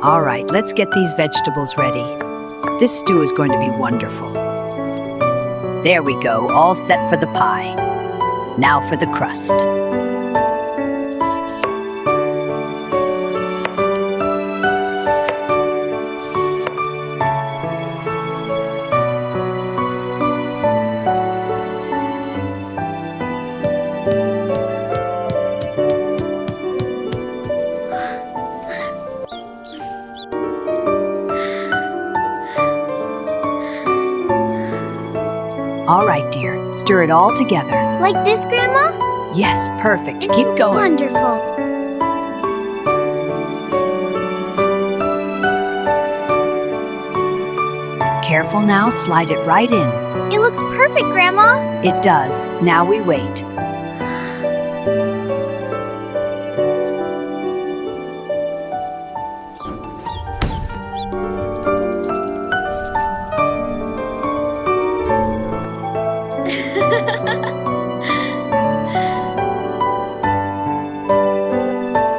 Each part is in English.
All right, let's get these vegetables ready. This stew is going to be wonderful. There we go, all set for the pie. Now for the crust. All right, dear, stir it all together. Like this, Grandma? Yes, perfect. It's Keep going. wonderful. Careful now, slide it right in. It looks perfect, Grandma. It does. Now we wait.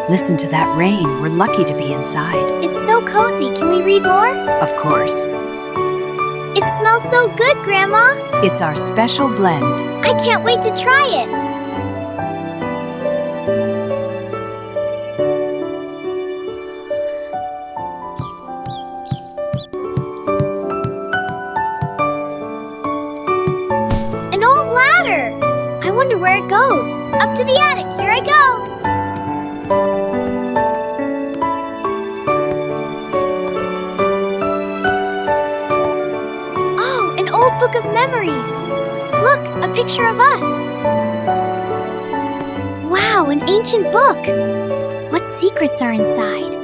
Listen to that rain. We're lucky to be inside. It's so cozy. Can we read more? Of course. It smells so good, Grandma. It's our special blend. I can't wait to try it. An old ladder. I wonder where it goes. Up to the attic. Here I go. Book of memories. Look, a picture of us. Wow, an ancient book. What secrets are inside?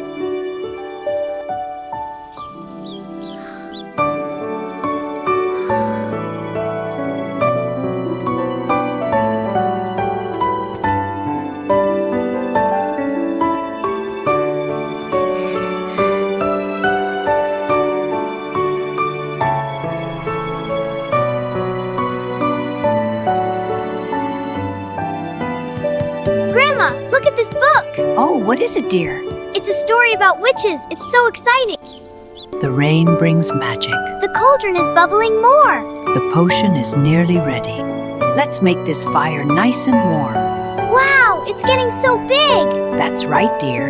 Look at this book! Oh, what is it, dear? It's a story about witches. It's so exciting. The rain brings magic. The cauldron is bubbling more. The potion is nearly ready. Let's make this fire nice and warm. Wow, it's getting so big! That's right, dear.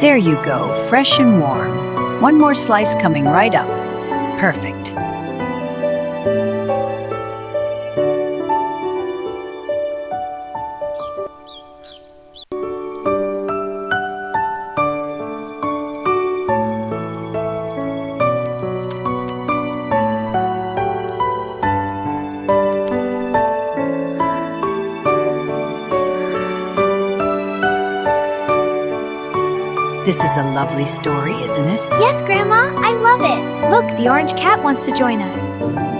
There you go, fresh and warm. One more slice coming right up. Perfect. This is a lovely story, isn't it? Yes, Grandma, I love it. Look, the orange cat wants to join us.